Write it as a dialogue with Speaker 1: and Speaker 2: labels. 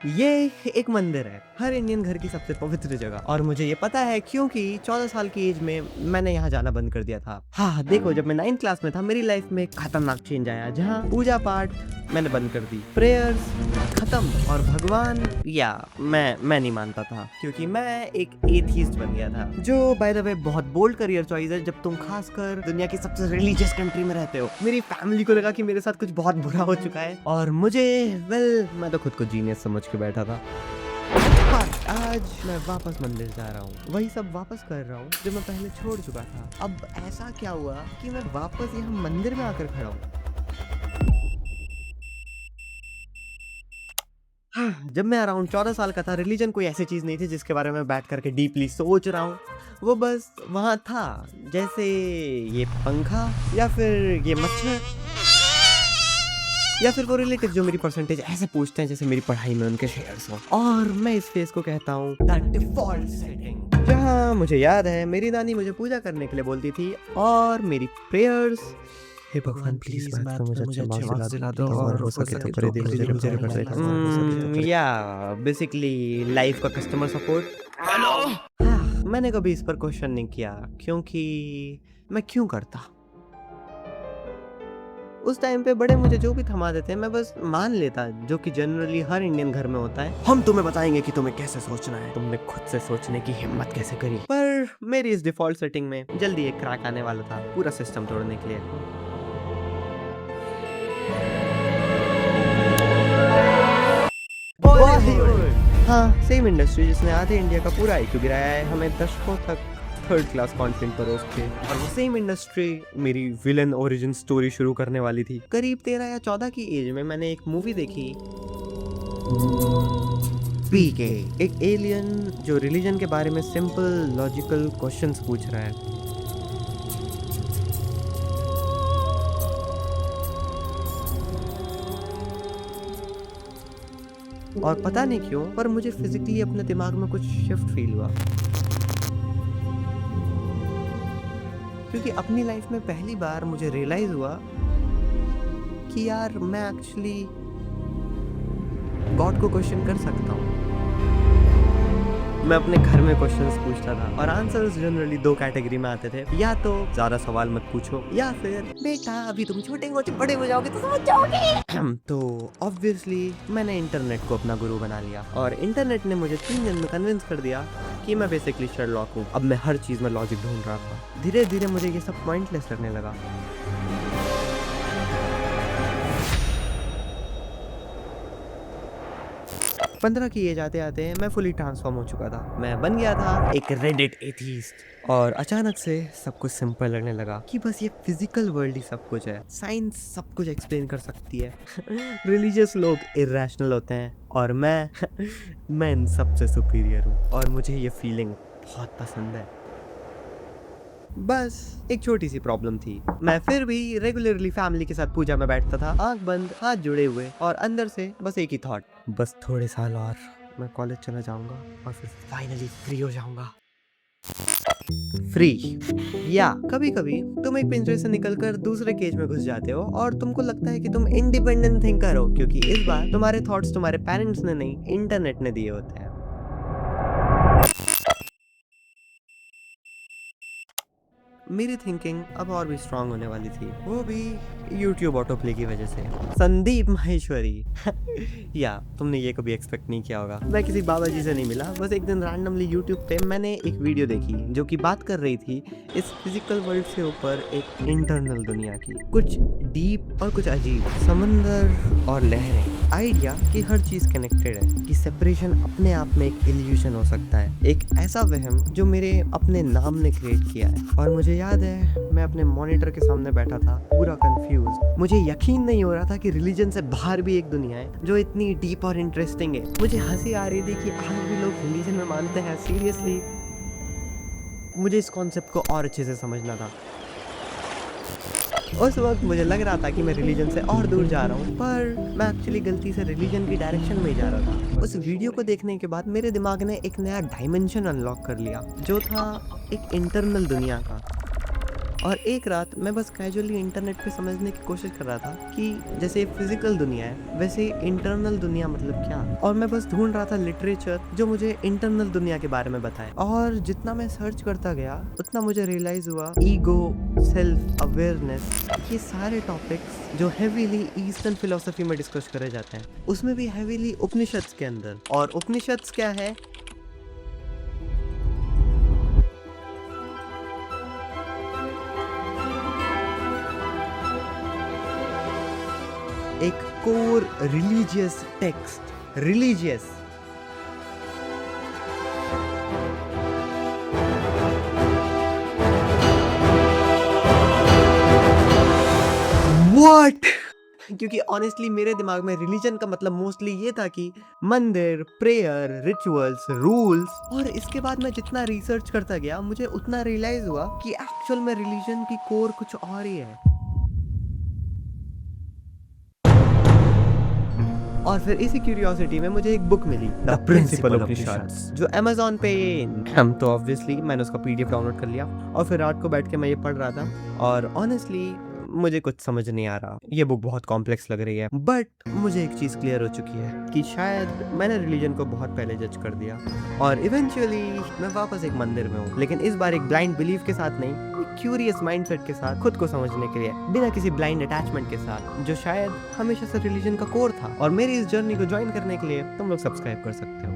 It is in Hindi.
Speaker 1: ये एक मंदिर है, हर इंडियन घर की सबसे पवित्र जगह, और मुझे ये पता है क्योंकि 14 साल की एज में मैंने यहाँ जाना बंद कर दिया था। हाँ देखो, जब मैं 9th क्लास में था मेरी लाइफ में एक खतरनाक चेंज आया, जहाँ पूजा पाठ मैंने बंद कर दी, प्रेयर्स खत्म, और भगवान या मैं नहीं मानता था, क्योंकि मैं एक एथीस्ट बन गया था। जो बाय द वे बहुत बोल्ड करियर चॉइस है जब तुम खासकर दुनिया की सबसे रिलीजियस कंट्री में रहते हो। मेरी फैमिली को लगा कि मेरे साथ कुछ बहुत बुरा हो चुका है, और मुझे मैं तो खुद को जीनियस समझ के बैठा था। पर आज मैं वापस मंदिर जा रहा हूँ, वही सब वापस कर रहा हूँ जो मैं पहले छोड़ चुका था। अब ऐसा क्या हुआ कि मैं वापस यहाँ मंदिर में आकर खड़ा हूँ। जब मैं अराउंड 14 साल का था, रिलीजन कोई ऐसी चीज नहीं थी जिसके बारे में बैठ करके डीपली सोच रहा हूँ। वो बस वहाँ था, जैसे ये पंखा, या फिर ये मच्छर, या फिर वो रिलेटिव जो मेरी परसेंटेज ऐसे पूछते हैं जैसे मेरी पढ़ाई में उनके शेयर्स हो। और मैं इस फेस को कहता हूँ द डिफॉल्ट सेटिंग, जहाँ मुझे याद है मेरी नानी मुझे पूजा करने के लिए बोलती थी, और मेरी प्रेयर्स, हे भगवान प्लीज मैथ में मुझे अच्छे मार्क्स दिला दो, और हो सके तो खरीदी मुझे या बेसिकली लाइफ का कस्टमर सपोर्ट। हेलो, मैंने कभी इस पर क्वेश्चन नहीं किया, क्योंकि मैं क्यों करता। उस टाइम पे बड़े मुझे जो भी थमा देते मैं बस मान लेता, जो कि जनरली हर इंडियन घर में होता है। हम तुम्हें बताएंगे कि तुम्हें कैसे सोचना है, तुमने खुद से सोचने की हिम्मत कैसे करी। पर मेरी इस डिफॉल्ट सेटिंग में जल्दी एक क्रैक आने वाला था पूरा सिस्टम तोड़ने के लिए। हाँ, सेम इंडस्ट्री जिसने आधे इंडिया का पूरा IQ गिराया है हमें दशकों तक थर्ड क्लास कंटेंट परोस के, और वो सेम इंडस्ट्री मेरी विलन ओरिजिन स्टोरी शुरू करने वाली थी। करीब 13 या 14 की एज में मैंने एक मूवी देखी, PK, एक एलियन जो रिलीजन के बारे में सिंपल लॉजिकल क्वेश्चंस पूछ रहा है। और पता नहीं क्यों, पर मुझे फिजिकली अपने दिमाग में कुछ शिफ्ट फील हुआ, क्योंकि अपनी लाइफ में पहली बार मुझे रियलाइज हुआ कि यार मैं एक्चुअली गॉड को क्वेश्चन कर सकता हूँ। मैं अपने घर में क्वेश्चंस पूछता था, और आंसर्स जनरली 2 कैटेगरी में आते थे, या तो ज्यादा सवाल मत पूछो, या फिर बेटा अभी तुम छोटे हो, बड़े हो जाओगे तो समझ जाओगे। तो ऑब्वियसली मैंने इंटरनेट को अपना गुरु बना लिया, और इंटरनेट ने मुझे 3 दिन में कन्विंस कर दिया कि मैं बेसिकली शर्लॉक हूँ। अब मैं हर चीज में लॉजिक ढूंढ रहा था। धीरे धीरे मुझे ये सब पॉइंटलेस लगने लगा। 15 की एज आते आते मैं फुली ट्रांसफॉर्म हो चुका था। मैं बन गया था एक रेडिट एथीस्ट, और अचानक से सब कुछ सिंपल लगने लगा कि बस ये फिजिकल वर्ल्ड ही सब कुछ है। साइंस सब कुछ एक्सप्लेन कर सकती है। रिलीजियस लोग इरेशनल होते हैं, और मैं इन सबसे सुपीरियर हूँ, और मुझे ये फीलिंग बहुत पसंद है। बस एक छोटी सी प्रॉब्लम थी, मैं फिर भी रेगुलरली फैमिली के साथ पूजा में बैठता था, आंख बंद हाथ जुड़े हुए, और अंदर से बस एक ही थॉट, बस थोड़े साल और मैं कॉलेज चला जाऊंगा और फिर फाइनली फ्री हो जाऊंगा। फ्री, या कभी कभी तुम एक पिंजरे से निकलकर दूसरे केज में घुस जाते हो, और तुमको लगता है कि तुम इंडिपेंडेंट थिंकर हो, क्योंकि इस बार तुम्हारे थॉट्स तुम्हारे पेरेंट्स ने नहीं, इंटरनेट ने दिए होते हैं। मेरी थिंकिंग अब और भी स्ट्रांग होने वाली थी, वो भी YouTube ऑटो प्ले की वजह से। संदीप माहेश्वरी। या तुमने ये कभी एक्सपेक्ट नहीं किया होगा। मैं किसी बाबा जी से नहीं मिला, बस एक दिन रैंडमली YouTube पे मैंने एक वीडियो देखी जो कि बात कर रही थी इस फिजिकल वर्ल्ड से ऊपर एक इंटरनल दुनिया की, कुछ डीप और कुछ अजीब, समंदर और लहरें, आइडिया कि हर चीज कनेक्टेड है, कि सेपरेशन अपने आप में एक इल्यूजन हो सकता है, एक ऐसा वहम जो मेरे अपने नाम ने क्रिएट किया है। और मुझे याद है मैं अपने मॉनिटर के सामने बैठा था पूरा कंफ्यूज। मुझे यकीन नहीं हो रहा था कि रिलीजन से बाहर भी एक दुनिया है जो इतनी डीप और इंटरेस्टिंग है। मुझे हंसी आ रही थी कि आज भी लोग रिलीजन में मानते हैं, सीरियसली। मुझे इस कॉन्सेप्ट को और अच्छे से समझना था। उस वक्त मुझे लग रहा था कि मैं रिलीजन से और दूर जा रहा हूँ, पर मैं एक्चुअली गलती से रिलीजन की डायरेक्शन में ही जा रहा था। उस वीडियो को देखने के बाद मेरे दिमाग ने एक नया डायमेंशन अनलॉक कर लिया, जो था एक इंटरनल दुनिया का। और एक रात मैं बस कैजुअली इंटरनेट पे समझने की कोशिश कर रहा था कि जैसे फिजिकल दुनिया है वैसे इंटरनल दुनिया मतलब क्या, और मैं बस ढूंढ रहा था लिटरेचर जो मुझे इंटरनल दुनिया के बारे में बताए। और जितना मैं सर्च करता गया उतना मुझे रियलाइज हुआ ईगो, सेल्फ अवेयरनेस, ये सारे टॉपिक्स जो हेवीली ईस्टर्न फिलोसफी में डिस्कस करे जाते हैं, उसमें भी हेवीली उपनिषद्स के अंदर। और उपनिषद्स क्या है? एक core religious text, religious. What? क्योंकि ऑनेस्टली मेरे दिमाग में रिलीजन का मतलब मोस्टली ये था कि मंदिर, प्रेयर, रिचुअल्स, रूल्स। और इसके बाद मैं जितना रिसर्च करता गया मुझे उतना रियलाइज हुआ कि एक्चुअल में रिलीजन की कोर कुछ और ही है। और फिर इसी क्यूरियोसिटी में मुझे एक बुक मिली, द प्रिंसिपल उपनिषद्स, जो अमेज़न पे हम तो ऑब्वियसली मैंने उसका पीडीएफ डाउनलोड कर लिया और फिर रात को बैठ के मैं ये पढ़ रहा था। और ऑनेस्टली मुझे कुछ समझ नहीं आ रहा, ये बुक बहुत कॉम्प्लेक्स लग रही है, बट मुझे एक चीज़ क्लियर हो चुकी है कि शायद मैंने रिलीजन को बहुत पहले जज कर दिया और इवेंचुअली मैं वापस एक मंदिर में हूँ, लेकिन इस बार एक ब्लाइंड बिलीफ के साथ नहीं, क्यूरियस माइंडसेट के साथ, खुद को समझने के लिए, बिना किसी ब्लाइंड अटैचमेंट के साथ, जो शायद हमेशा से रिलीजन का कोर था। और मेरी इस जर्नी को ज्वाइन करने के लिए तुम लोग सब्सक्राइब कर सकते हो।